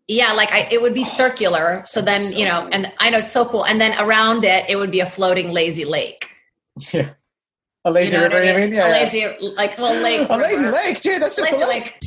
Yeah, like it would be circular. So then, you know, and I know it's so cool. And then around it would be a floating lazy lake. Yeah. A lazy river, you mean? Yeah. A lazy, like, well, lake. A lazy lake, Jade, that's just a lake.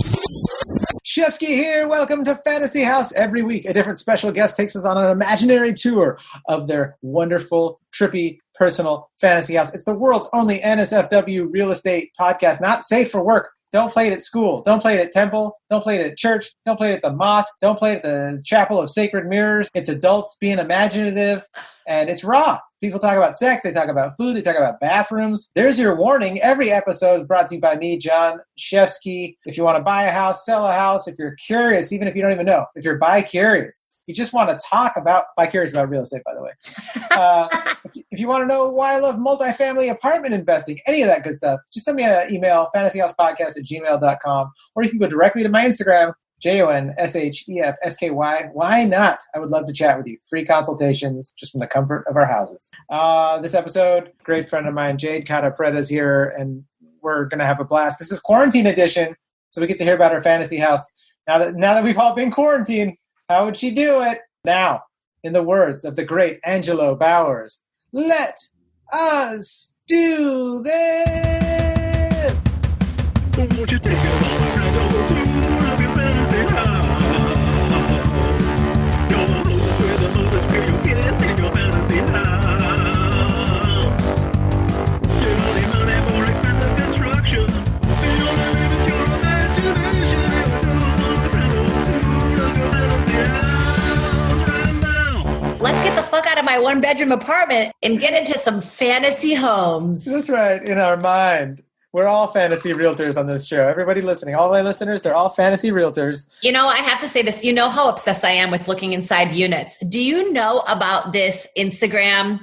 Shefsky here. Welcome to Fantasy House. Every week, a different special guest takes us on an imaginary tour of their wonderful, trippy, personal fantasy house. It's the world's only NSFW real estate podcast, not safe for work. Don't play it at school. Don't play it at temple. Don't play it at church. Don't play it at the mosque. Don't play it at the chapel of sacred mirrors. It's adults being imaginative, and it's raw. People talk about sex. They talk about food. They talk about bathrooms. There's your warning. Every episode is brought to you by me, John Shefsky. If you want to buy a house, sell a house, if you're curious, even if you don't even know, if you're bi-curious, you just want to talk about, bi-curious about real estate, by the way. If you want to know why I love multifamily apartment investing, any of that good stuff, just send me an email, fantasyhousepodcast@gmail.com, or you can go directly to my Instagram, JONSHEFSKY. Why not? I would love to chat with you. Free consultations just from the comfort of our houses. This episode, great friend of mine, Jade Catta-Preta, is here, and we're going to have a blast. This is quarantine edition, so we get to hear about her fantasy house. Now that we've all been quarantined, how would she do it? Now, in the words of the great Angelo Bowers, let us do this! Won't you take it Let's get the fuck out of my one-bedroom apartment and get into some fantasy homes. That's right, in our mind. We're all fantasy realtors on this show. Everybody listening, all my listeners, they're all fantasy realtors. You know, I have to say this. You know how obsessed I am with looking inside units. Do you know about this Instagram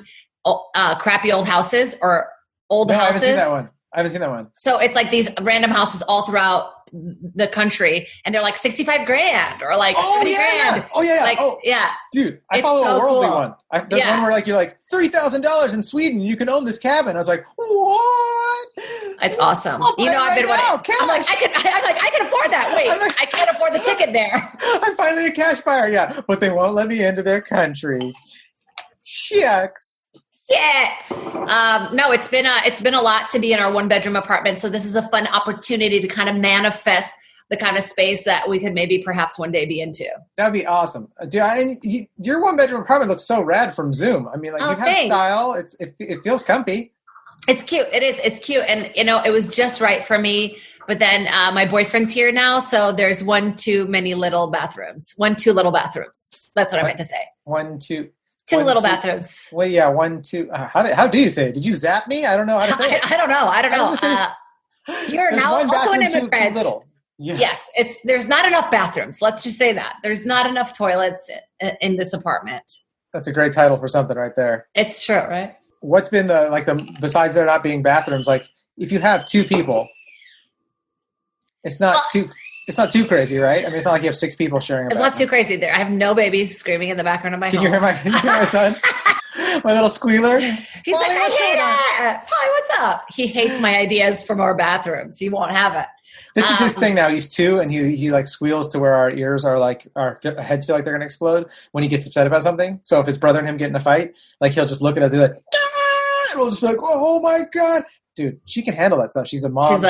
crappy old houses or old houses? I haven't seen that one. So it's like these random houses all throughout the country, and they're like 65 grand or like 70 grand. Oh yeah. Like, yeah. Dude, I follow a worldly one. There's one where like you're like $3,000 in Sweden, you can own this cabin. I was like, what? It's awesome. You know, I've been wanting. I'm like, I can afford that. Wait, I can't afford the ticket there. I'm finally a cash buyer. Yeah, but they won't let me into their country. Shucks. Yeah. No, it's been a lot to be in our one-bedroom apartment. So this is a fun opportunity to kind of manifest the kind of space that we could maybe perhaps one day be into. That'd be awesome. Dude, your one-bedroom apartment looks so rad from Zoom. I mean, like, you have style. It feels comfy. It's cute. It is. It's cute. And, you know, it was just right for me. But then my boyfriend's here now. So there's one too little bathrooms. That's what I meant to say. Two little bathrooms. Well, yeah, 1, 2. How do you say it? Did you zap me? I don't know how to say it. I don't know. You're now also an immigrant. Too little. Yeah. Yes, there's not enough bathrooms. Let's just say that. There's not enough toilets in this apartment. That's a great title for something right there. It's true, right? What's been besides there not being bathrooms, like if you have two people, it's not too crazy, right? I mean, it's not like you have 6 people sharing a bathroom. It's not too crazy there. I have no babies screaming in the background of my home. Can you hear my son? My little squealer? He's like, I hate it. Hi, what's up? He hates my ideas for more bathrooms. He won't have it. This is his thing now. He's 2, and he like squeals to where our ears are like, our heads feel like they're going to explode when he gets upset about something. So if his brother and him get in a fight, like he'll just look at us and be like, ah! And we'll just be like, oh my God. Dude, she can handle that stuff. She's a mom.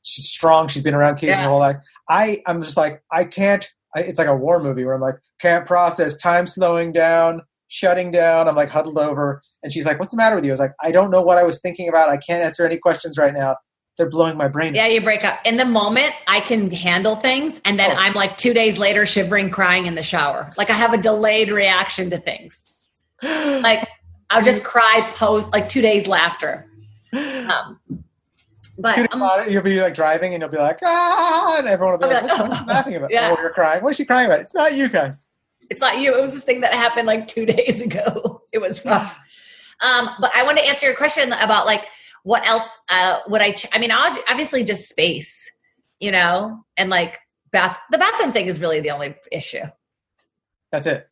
She's strong. She's been around kids her whole life. I'm just like, I can't. It's like a war movie where I'm like, can't process, time slowing down, shutting down. I'm like huddled over. And she's like, what's the matter with you? I was like, I don't know what I was thinking about. I can't answer any questions right now. They're blowing my brain. Yeah, you break up. In the moment, I can handle things. And then I'm like 2 days later shivering, crying in the shower. Like I have a delayed reaction to things. Like I'll just cry like 2 days after. But you'll be like driving and you'll be like, ah, and everyone will be like, what are you laughing about? Yeah. Oh, you're crying. What is she crying about? It's not you guys. It's not you. It was this thing that happened like 2 days ago. It was rough. But I want to answer your question about like, what else would I mean, obviously just space, you know, and like the bathroom thing is really the only issue. That's it.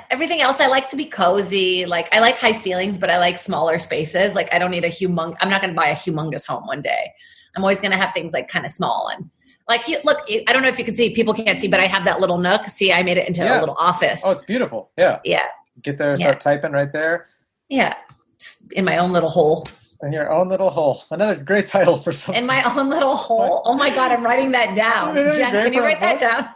Everything else, I like to be cozy. Like I like high ceilings, but I like smaller spaces. Like I don't need I'm not going to buy a humongous home one day. I'm always going to have things like kind of small. And Like, look, I don't know if you can see, people can't see, but I have that little nook. See, I made it into a little office. Oh, it's beautiful. Yeah. Yeah. Get there, start typing right there. Yeah. Just in my own little hole. In your own little hole. Another great title for something. In my own little hole. Oh my God, I'm writing that down. Jen, can you write that down?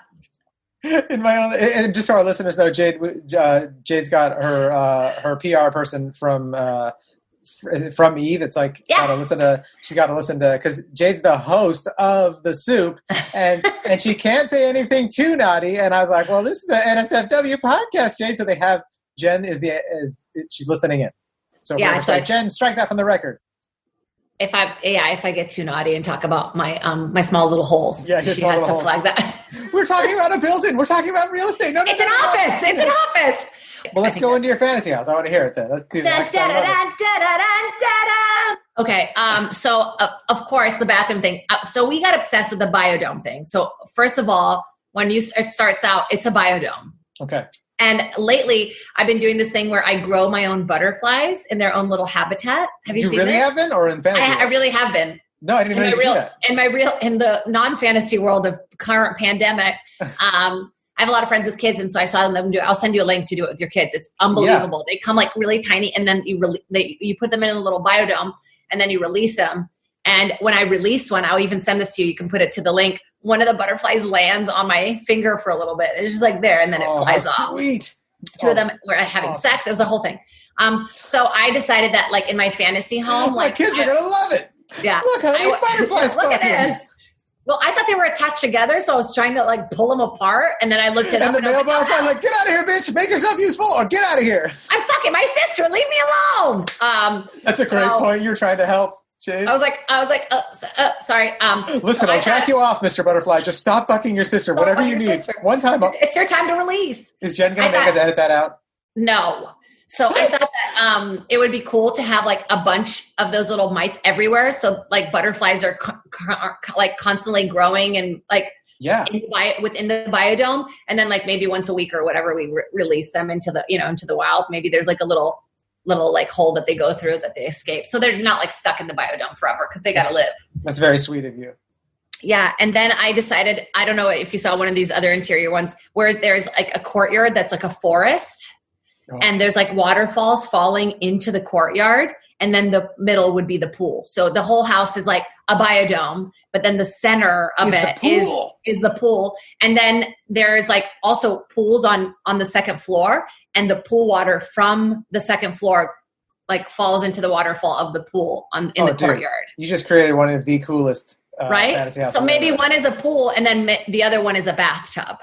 In my own, and just so our listeners know, Jade's got her PR person from E that's like she's got to listen to, because Jade's the host of The Soup, and she can't say anything too naughty, and I was like, well, this is an NSFW podcast, Jade, so they have Jen she's listening in, so Jen, strike that from the record. If I get too naughty and talk about my small little holes, she has to flag that. We're talking about a building. We're talking about real estate. No, it's an office. It's an office. Well, let's go into your fantasy house. I want to hear it then. Let's do Okay. So of course the bathroom thing. So we got obsessed with the biodome thing. So first of all, when it starts out, it's a biodome. Okay. And lately, I've been doing this thing where I grow my own butterflies in their own little habitat. Have you seen this? You really have been, or in fantasy? I really have been. No, I didn't even know you did that. In the non-fantasy world of current pandemic, I have a lot of friends with kids, and so I saw them do it. I'll send you a link to do it with your kids. It's unbelievable. Yeah. They come like really tiny, and then you put them in a little biodome, and then you release them. And when I release one, I'll even send this to you. You can put it to the link. One of the butterflies lands on my finger for a little bit. It's just like there, and then it flies off. Sweet. Two of them were having sex. It was a whole thing. So I decided that, like, in my fantasy home, my kids are gonna love it. Yeah. Look how many butterflies. Look at this. Well, I thought they were attached together, so I was trying to like pull them apart, and then I looked it up. And the male butterfly's like, "Get out of here, bitch! Make yourself useful, or get out of here." I'm fucking my sister. Leave me alone. That's a great point. You're trying to help, Jade. I was like, sorry. Listen, I'll jack you off, Mr. Butterfly. Just stop fucking your sister. Whatever you need. One time. It's your time to release. Is Jen going to make us edit that out? No. So I thought that it would be cool to have like a bunch of those little mites everywhere. So like butterflies are like constantly growing and like within the biodome, and then like maybe once a week or whatever we release them into the wild. Maybe there's like a little like hole that they go through that they escape. So they're not like stuck in the biodome forever because they got to live. That's very sweet of you. Yeah. And then I decided, I don't know if you saw one of these other interior ones where there's like a courtyard that's like a forest. Oh. And there's like waterfalls falling into the courtyard, and then the middle would be the pool. So the whole house is like a biodome, but then the center of it is the pool. And then there's like also pools on the second floor, and the pool water from the second floor like falls into the waterfall of the pool in the courtyard. You just created one of the coolest fantasy houses. So maybe one is a pool, and then the other one is a bathtub.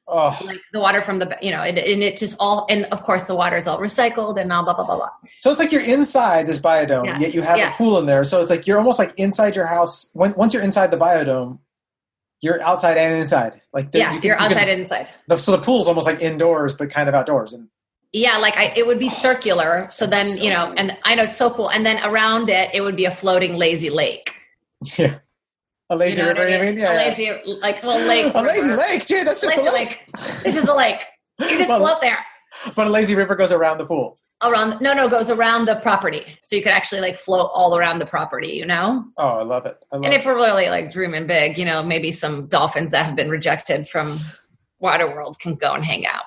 Oh. So like the water from and it just all, and of course the water is all recycled and blah, blah, blah, blah. So it's like you're inside this biodome, yet you have a pool in there. So it's like, you're almost like inside your house. Once you're inside the biodome, you're outside and inside. Like you're outside and inside. So the pool's almost like indoors, but kind of outdoors. And it would be circular. So then, and I know it's so cool. And then around it would be a floating lazy lake. Yeah. A lazy river, you mean? Yeah. Lazy, like, well, lake. A lazy lake? Gee, that's just a lake. It's just a lake. You just float there. But a lazy river goes around the pool. Goes around the property. So you could actually like float all around the property, Oh, I love it. If we're really like dreaming big, maybe some dolphins that have been rejected from Waterworld can go and hang out.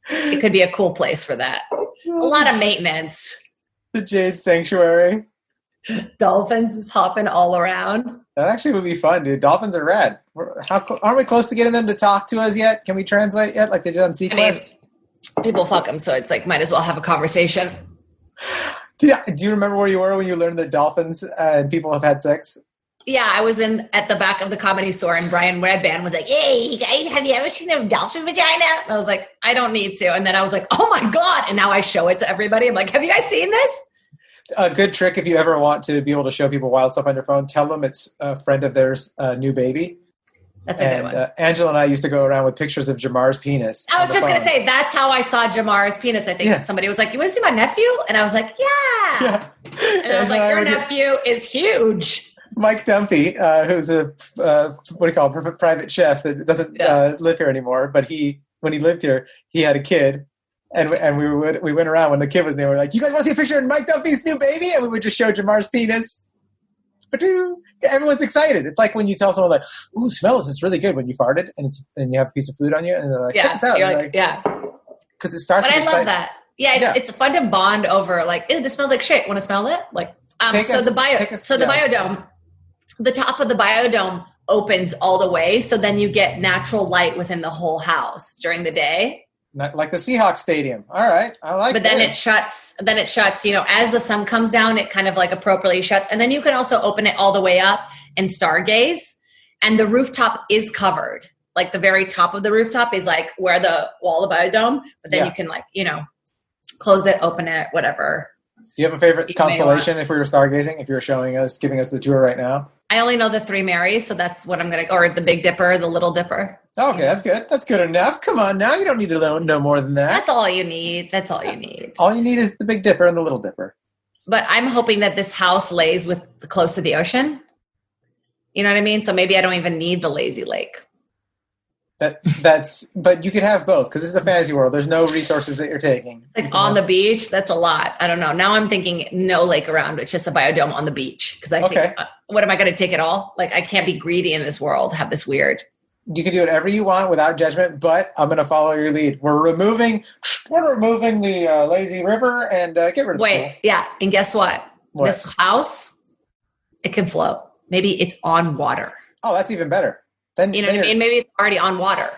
It could be a cool place for that. A lot of maintenance. The Jade Sanctuary. Dolphins is hopping all around. That actually would be fun, dude. Dolphins are rad. Aren't we close to getting them to talk to us yet? Can we translate yet, like they did on Sequest? People fuck them, so it's like might as well have a conversation. Do you remember where you were when you learned that dolphins and people have had sex? Yeah, I was at the back of the Comedy Store, and Brian Redband was like, "Hey, you guys, have you ever seen a dolphin vagina?" And I was like, "I don't need to." And then I was like, "Oh my God!" And now I show it to everybody. I'm like, "Have you guys seen this?" A good trick if you ever want to be able to show people wild stuff on your phone, tell them it's a friend of theirs' new baby. That's a good one. Angela and I used to go around with pictures of Jamar's penis. I was just going to say, that's how I saw Jamar's penis. I think somebody was like, "You want to see my nephew?" And I was like, yeah. And I was like, "Your nephew is huge." Mike Dunphy, who's a private chef that doesn't live here anymore, but when he lived here, he had a kid. And we went around when the kid was there. We're like, "You guys want to see a picture of Mike Dunphy's new baby?" And we would just show Jamar's penis. Everyone's excited. It's like when you tell someone like, "Ooh, smell this! It's really good." When you farted and you have a piece of food on you, and they're like, "Check this out." You're like, yeah, because it starts. But with I love that. Yeah, it's fun to bond over. Like, ew, this smells like shit. Want to smell it? Like, the biodome, the top of the biodome opens all the way, so then you get natural light within the whole house during the day. Not like the Seahawks stadium. All right, I like. But then it shuts. Then it shuts. You know, as the sun comes down, it kind of like appropriately shuts, and then you can also open it all the way up and stargaze. And the rooftop is covered. Like the very top of the rooftop is like where the wall of the biodome. But then you can like close it, open it, whatever. Do you have a favorite constellation if we were stargazing? If you were giving us the tour right now? I only know the Three Marys, so that's what I'm going to, or the Big Dipper, the Little Dipper. Okay, that's good. That's good enough. Come on now. You don't need to know more than that. That's all you need. That's all you need. All you need is the Big Dipper and the Little Dipper. But I'm hoping that this house lays close to the ocean. You know what I mean? So maybe I don't even need the lazy lake. But you could have both because this is a fantasy world. There's no resources that you're taking. It's like on the beach. That's a lot. I don't know. Now I'm thinking no lake around. It's just a biodome on the beach. Because I think, what am I going to take it all? Like I can't be greedy in this world. Have this weird. You can do whatever you want without judgment, but I'm going to follow your lead. We're removing the lazy river and get rid of the pool. Yeah. And guess what? This house, it can float. Maybe it's on water. Oh, that's even better. Then, you know what I mean? Maybe it's already on water.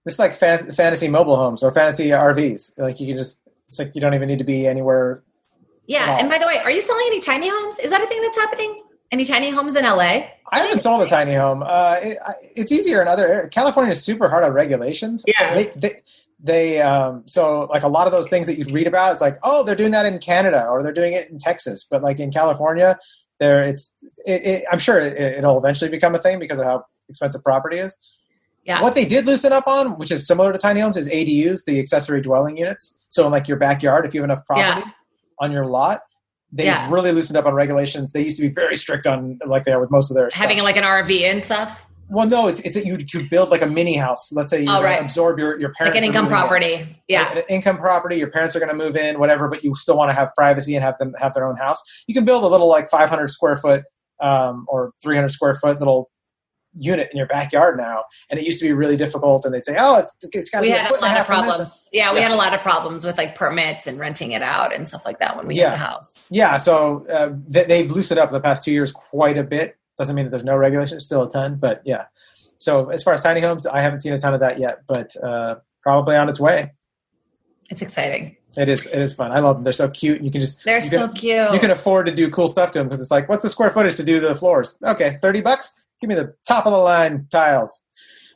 It's like fantasy mobile homes or fantasy RVs. Like you can it's like you don't even need to be anywhere. Yeah. And by the way, are you selling any tiny homes? Is that a thing that's happening? Any tiny homes in LA? I haven't sold a tiny home. It's easier in other areas. California is super hard on regulations. Yeah. They so like a lot of those things that you read about, it's like, oh, they're doing that in Canada or they're doing it in Texas. But like in California, I'm sure it'll eventually become a thing because of how expensive property is. Yeah. What they did loosen up on, which is similar to tiny homes, is ADUs, the accessory dwelling units. So in like your backyard, if you have enough property on your lot, they really loosened up on regulations. They used to be very strict on like they are with most of their having stuff. Like an RV and stuff. Well, no, it's you build like a mini house. Let's say you absorb your parents. Like an income property. Yeah. An income property. Your parents are going to move in, whatever, but you still want to have privacy and have them have their own house. You can build a little like 500 square foot or 300 square foot little unit in your backyard now. And it used to be really difficult. And they'd say, oh, it's got to be a foot and a half. We had a lot of problems. Yeah, we had a lot of problems with like permits and renting it out and stuff like that when we had the house. Yeah. So they've loosened up the past 2 years quite a bit. Doesn't mean that there's no regulation, still a ton, but yeah. So as far as tiny homes, I haven't seen a ton of that yet, but probably on its way. It's exciting. It is fun. I love them. They're so cute. They're so cute. You can afford to do cool stuff to them because it's like, what's the square footage to do the floors? Okay, $30. Give me the top of the line tiles.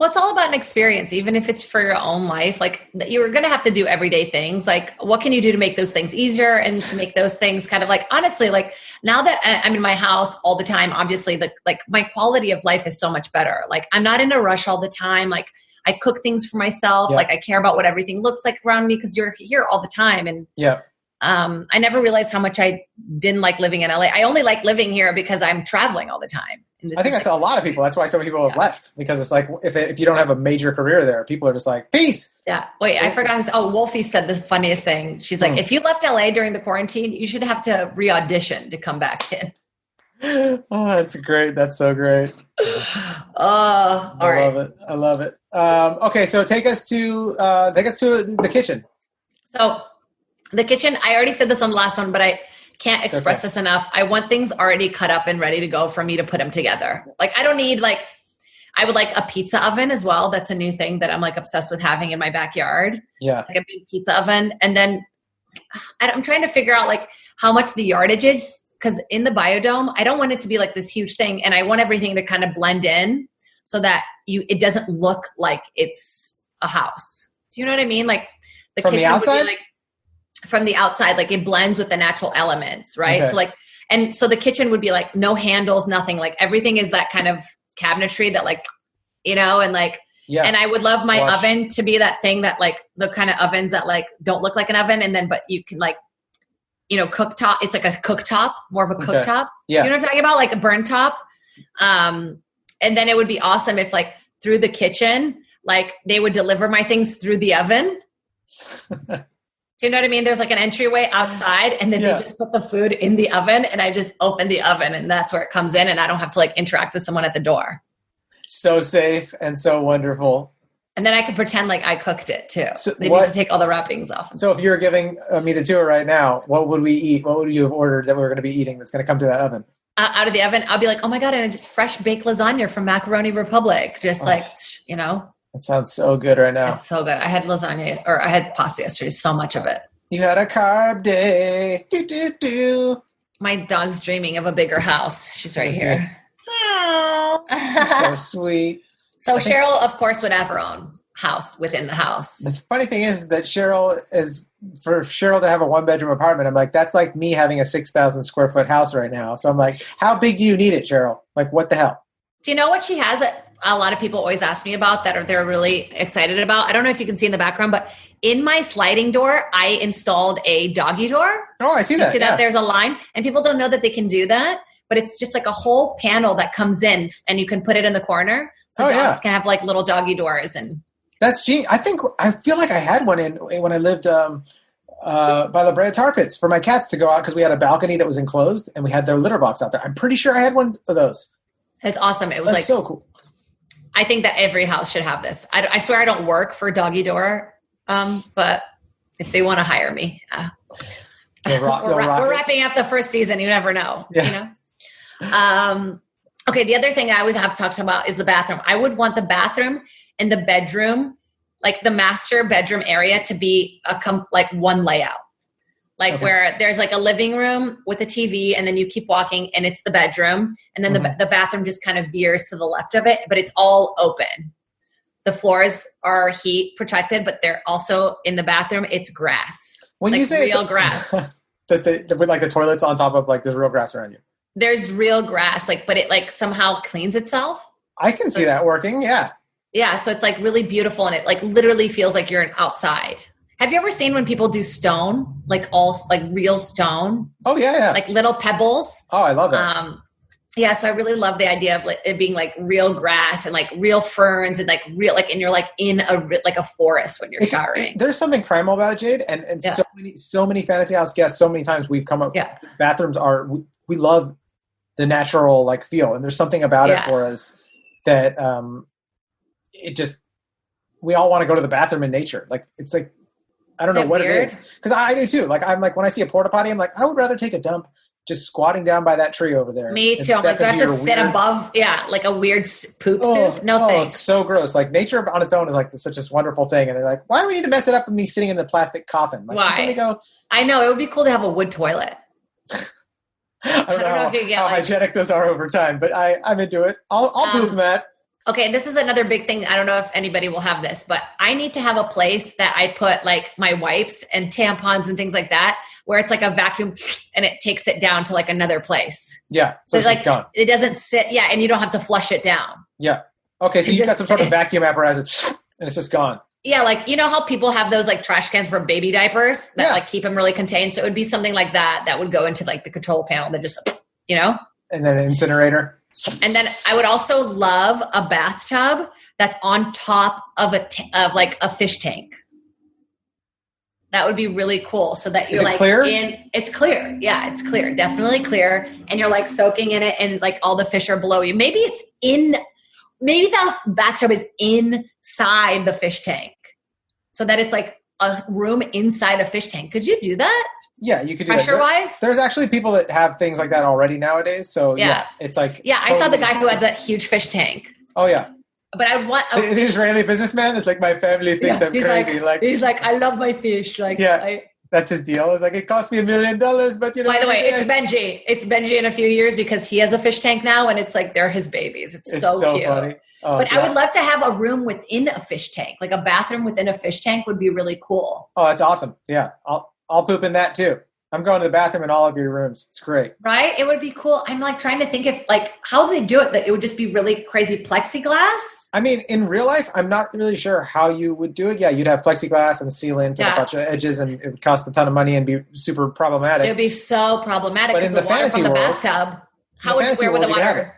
Well, it's all about an experience, even if it's for your own life. Like you're going to have to do everyday things. Like what can you do to make those things easier and to make those things kind of like, honestly, like now that I'm in my house all the time, obviously my quality of life is so much better. Like I'm not in a rush all the time. Like I cook things for myself. Yeah. Like I care about what everything looks like around me because you're here all the time. And I never realized how much I didn't like living in LA. I only like living here because I'm traveling all the time. I think that's a lot of people. That's why so many people have left because it's like if you don't have a major career there, people are just like, peace. Yeah. Wait, I forgot. Wolfie said the funniest thing. She's like, if you left LA during the quarantine, you should have to re-audition to come back in. Oh, that's great. That's so great. All right. I love it. Okay. So take us to the kitchen. So the kitchen, I already said this on the last one, but I can't express this enough. I want things already cut up and ready to go for me to put them together. Like I don't need I would like a pizza oven as well. That's a new thing that I'm like obsessed with having in my backyard. Yeah. Like a big pizza oven. And then I'm trying to figure out like how much the yardage is because in the biodome, I don't want it to be like this huge thing. And I want everything to kind of blend in so that it doesn't look like it's a house. Do you know what I mean? Like the From kitchen the outside? would be like from the outside, like it blends with the natural elements, right? Okay. So the kitchen would be like no handles, nothing. Like everything is that kind of cabinetry that like, and like, and I would love my oven to be that thing that like the kind of ovens that like don't look like an oven. And then, but you can like, cooktop. It's like a cooktop, more of a cooktop. Yeah. You know what I'm talking about? Like a burn top. And then it would be awesome if like through the kitchen, like they would deliver my things through the oven. Do you know what I mean? There's like an entryway outside, and then they just put the food in the oven, and I just open the oven, and that's where it comes in, and I don't have to like interact with someone at the door. So safe and so wonderful. And then I can pretend like I cooked it too. So they need to take all the wrappings off. So if you were giving me the tour right now, what would we eat? What would you have ordered that we were going to be eating that's going to come to that oven? Out of the oven, I'll be like, oh my God, and just fresh baked lasagna from Macaroni Republic. Just like, you know. That sounds so good right now. It's so good. I had lasagna, or I had pasta yesterday, so much of it. You had a carb day. Do, do, do. My dog's dreaming of a bigger house. She's right here. So sweet. So Cheryl, of course, would have her own house within the house. The funny thing is that for Cheryl to have a 1-bedroom apartment, I'm like, that's like me having a 6,000 square foot house right now. So I'm like, how big do you need it, Cheryl? Like, what the hell? Do you know what she has that a lot of people always ask me about that they're really excited about? I don't know if you can see in the background, but in my sliding door, I installed a doggy door. Oh, I see that. You see that there's a line, and people don't know that they can do that, but it's just like a whole panel that comes in, and you can put it in the corner. So dogs can have like little doggy doors. And that's genius. I feel like I had one when I lived by La Brea Tar Pits for my cats to go out, because we had a balcony that was enclosed and we had their litter box out there. I'm pretty sure I had one of those. It's awesome. It was so cool. I think that every house should have this. I swear I don't work for doggy door, but if they want to hire me, we're wrapping up the first season. You never know. Yeah. You know. Okay. The other thing I always have talked about is the bathroom. I would want the bathroom and the bedroom, like the master bedroom area, to be like one layout. Like where there's like a living room with a TV, and then you keep walking and it's the bedroom, and then the bathroom just kind of veers to the left of it, but it's all open. The floors are heat protected, but they're also in the bathroom. It's grass. When you say real grass, with like the toilets on top of like there's real grass around you. There's real grass, but it like somehow cleans itself. I can see that working. Yeah. Yeah. So it's like really beautiful, and it like literally feels like you're outside. Have you ever seen when people do stone, like real stone? Oh yeah. Like little pebbles. Oh, I love that. Yeah, so I really love the idea of it being like real grass and like real ferns and like real, like, and you're like in a forest when you're showering. There's something primal about it, Jade, and so many fantasy house guests. So many times we've come up. Yeah. Bathrooms we love the natural like feel, and there's something about it for us that we all want to go to the bathroom in nature. Like it's like. I don't know what weird? it is. Because I do too. Like I'm like, when I see a porta potty, I'm like, I would rather take a dump just squatting down by that tree over there. Me too. I'm like, do I have to sit above? Yeah, like a weird poop suit? No thanks. It's so gross. Like nature on its own is like such a wonderful thing. And they're like, why do we need to mess it up with me sitting in the plastic coffin? Like, why? Let me go. I know. It would be cool to have a wood toilet. I don't know if you get how hygienic those are over time, but I'm into it. I'll poop in that. Okay, this is another big thing. I don't know if anybody will have this, but I need to have a place that I put like my wipes and tampons and things like that, where it's like a vacuum and it takes it down to like another place. Yeah, so it's like gone. It doesn't sit. Yeah, and you don't have to flush it down. Yeah. Okay, so you've got some sort of vacuum apparatus and it's just gone. Yeah, like you know how people have those like trash cans for baby diapers that like keep them really contained. So it would be something like that would go into like the control panel that just, you know. And then an incinerator. And then I would also love a bathtub that's on top of like a fish tank. That would be really cool. So that you're like clear? It's clear. Yeah, it's clear. Definitely clear. And you're like soaking in it, and like all the fish are below you. Maybe the bathtub is inside the fish tank, so that it's like a room inside a fish tank. Could you do that? Yeah, you could do pressure-wise. There's actually people that have things like that already nowadays. So yeah it's like I saw the guy who had that huge fish tank. Oh yeah, but I want an Israeli businessman. It's like my family thinks I'm crazy. He's like I love my fish. Like that's his deal. It's like it cost me $1 million, but you know. By the way, it's Benji. It's Benji in a few years because he has a fish tank now, and it's like they're his babies. It's so cute. Funny. Oh, but I would love to have a room within a fish tank, like a bathroom within a fish tank would be really cool. Oh, that's awesome. Yeah, I'll poop in that too. I'm going to the bathroom in all of your rooms. It's great. Right? It would be cool. I'm like trying to think if like how do they do it, that it would just be really crazy plexiglass. I mean, in real life, I'm not really sure how you would do it. Yeah, you'd have plexiglass and sealant and a bunch of edges, and it would cost a ton of money and be super problematic. It would be so problematic. But in the fantasy world, bathtub, where would the water?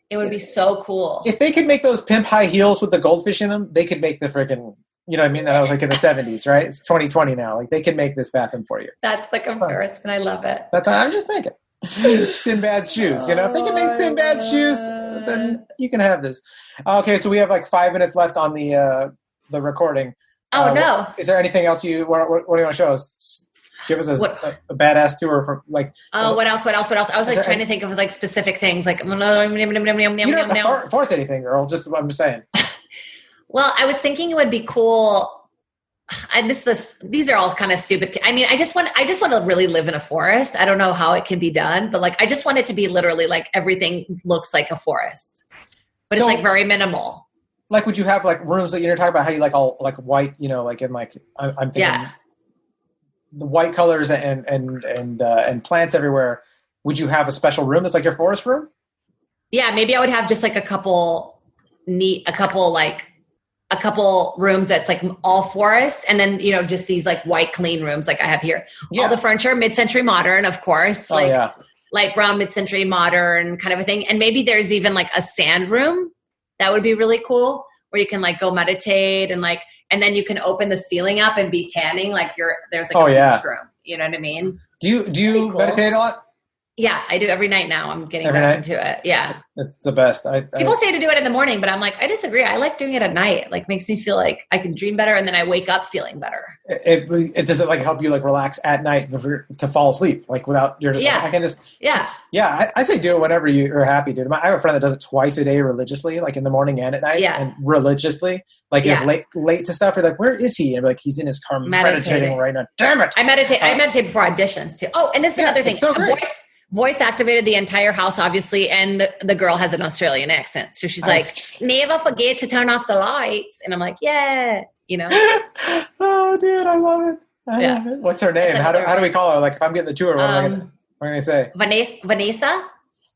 It would be so cool. If they could make those pimp high heels with the goldfish in them, they could make the freaking You know what I mean? That was like in the 70s, right? It's 2020 now. Like they can make this bathroom for you. That's the comparison. I love it. That's I'm just thinking. Sinbad's shoes. You know, if they can make Sinbad's shoes, then you can have this. Okay, so we have like 5 minutes left on the recording. Oh no! Is there anything else what do you want to show us? Just give us a badass tour from like. Oh, what else? I was like trying to think of like specific things, like. You don't have to force anything, girl. I'm just saying. Well, I was thinking it would be cool. These are all kind of stupid. I mean, I just want to really live in a forest. I don't know how it can be done, but like, I just want it to be literally like everything looks like a forest, but it's like very minimal. Like, would you have like rooms that you're talking about how you like all like white, you know, like in like I'm thinking the white colors and plants everywhere. Would you have a special room that's like your forest room? Yeah, maybe I would have just like a couple rooms that's like all forest, and then, you know, just these like white clean rooms like I have here. Yeah. All the furniture, mid-century modern, of course, like light brown, mid-century modern kind of a thing. And maybe there's even like a sand room that would be really cool, where you can like go meditate and like, and then you can open the ceiling up and be tanning like there's like a beach room. You know what I mean? Do you meditate a lot? Yeah, I do every night now. I'm getting back into it. Yeah. It's the best. People say to do it in the morning, but I'm like, I disagree. I like doing it at night. Like, makes me feel like I can dream better, and then I wake up feeling better. It doesn't like help you like relax at night to fall asleep, like without you're just like, I can just I say do it whenever you're happy, dude. I have a friend that does it twice a day religiously, like in the morning and at night, and religiously, like is late to stuff. You're like, where is he? And you're like, he's in his car meditating right now. Damn it! I meditate before auditions too. Oh, and this is another thing. So Voice activated the entire house, obviously, and the girl has an Australian accent. So she's like, never forget to turn off the lights. And I'm like, yeah, you know. Oh, dude, I love it. I love it. What's her name? How do we call her? Like, if I'm getting the tour, what am I going to say? Vanessa?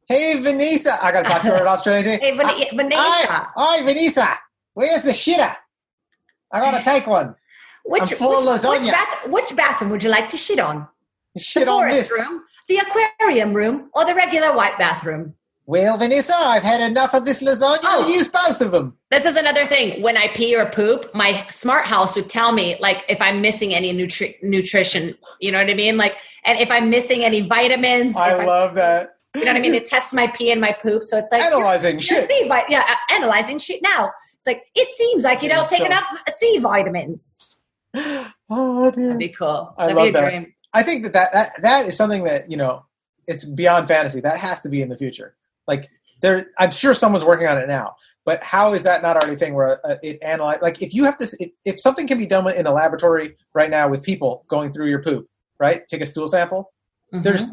Hey, Vanessa. I got to talk to her in Australian. Hey, Vanessa. Hi, Vanessa. Where's the shitter? I got to take one. I'm full of lasagna. Which bathroom would you like to shit on? Shit on this room, the aquarium room, or the regular white bathroom? Well, Vanessa, I've had enough of this lasagna. I'll use both of them. This is another thing. When I pee or poop, my smart house would tell me, like, if I'm missing any nutrition, you know what I mean? Like, and if I'm missing any vitamins. I love that. You know what I mean? It tests my pee and my poop. So it's like. Analyzing shit. Analyzing shit now. It's like, it seems like you don't take enough C vitamins. Oh, dude. That'd be cool. That'd be a dream. I think that is something that, you know, it's beyond fantasy. That has to be in the future. Like I'm sure someone's working on it now, but how is that not already a thing where it analyze, like if something can be done in a laboratory right now with people going through your poop, right? Take a stool sample. Mm-hmm. There's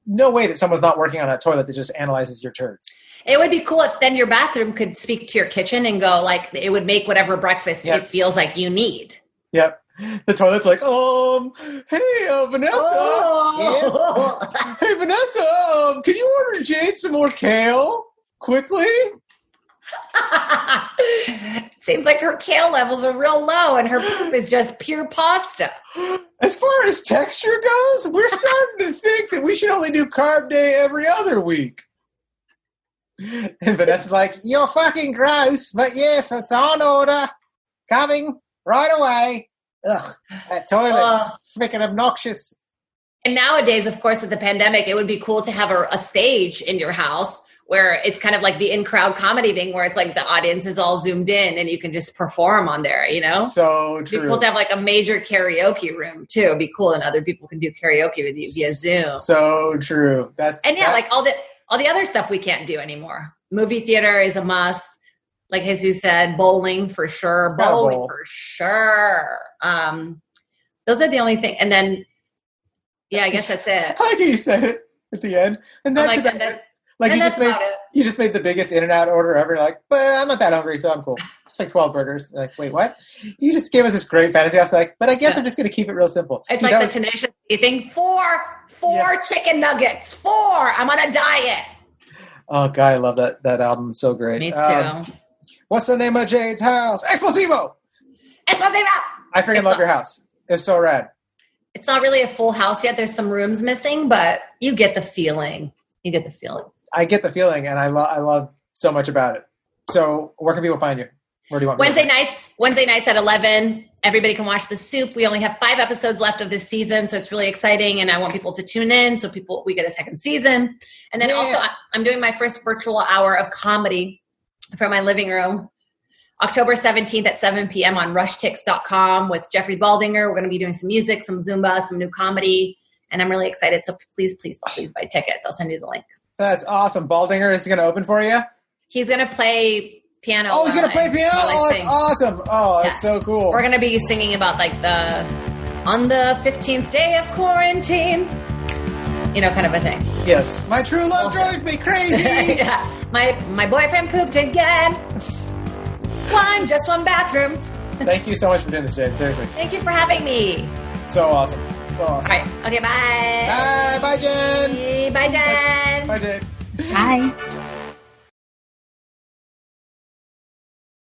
no way that someone's not working on a toilet that just analyzes your turds. It would be cool if then your bathroom could speak to your kitchen and go like, it would make whatever breakfast it feels like you need. Yep. The toilet's like, hey, Vanessa. Oh. Yes. Hey, Vanessa, can you order Jade some more kale quickly? Seems like her kale levels are real low and her poop is just pure pasta. As far as texture goes, we're starting to think that we should only do carb day every other week. And Vanessa's like, you're fucking gross, but yes, it's on order. Coming right away. Ugh, that toilet's freaking obnoxious. And nowadays, of course, with the pandemic, it would be cool to have a stage in your house where it's kind of like the in-crowd comedy thing where it's like the audience is all zoomed in and you can just perform on there, you know? So true. It'd be cool to have like a major karaoke room, too. It'd be cool, and other people can do karaoke with you via Zoom. So true. Like all the other stuff we can't do anymore. Movie theater is a must. Like Jesus said, bowling for sure. Bowling for sure. Those are the only thing. And then, I guess that's it. I like how you said it at the end. And that's about it. Like you just made the biggest In-N-Out order ever. You're like, but I'm not that hungry, so I'm cool. It's like 12 burgers. You're like, wait, what? You just gave us this great fantasy. I was like, but I guess I'm just going to keep it real simple. It's like the Tenacious D thing. Four chicken nuggets. 4. I'm on a diet. Oh, God, I love that album. It's so great. Me too. What's the name of Jade's house? Explosivo! Explosivo! I freaking love your house. It's so rad. It's not really a full house yet. There's some rooms missing, but you get the feeling. I get the feeling, and I love so much about it. So where can people find you? Where do you want me Wednesday nights at 11. Everybody can watch The Soup. We only have 5 episodes left of this season, so it's really exciting, and I want people to tune in so we get a second season. And then also, I'm doing my first virtual hour of comedy from my living room, October 17th at 7 p.m. on rushtix.com with Jeffrey Baldinger. We're going to be doing some music, some Zumba, some new comedy, and I'm really excited. So please buy tickets. I'll send you the link. That's awesome. Baldinger is going to open for you? He's going to play piano. Oh, he's going to play piano? Oh, that's awesome. Oh, that's so cool. We're going to be singing about like on the 15th day of quarantine, kind of a thing. Yes. My true love drives me crazy. Yeah. My boyfriend pooped again. Just one bathroom. Thank you so much for doing this, Jade. Seriously. Thank you for having me. So awesome. So awesome. All right. Okay, bye. Bye. Bye, Jen. Bye, Jen. Bye, Jade. Bye.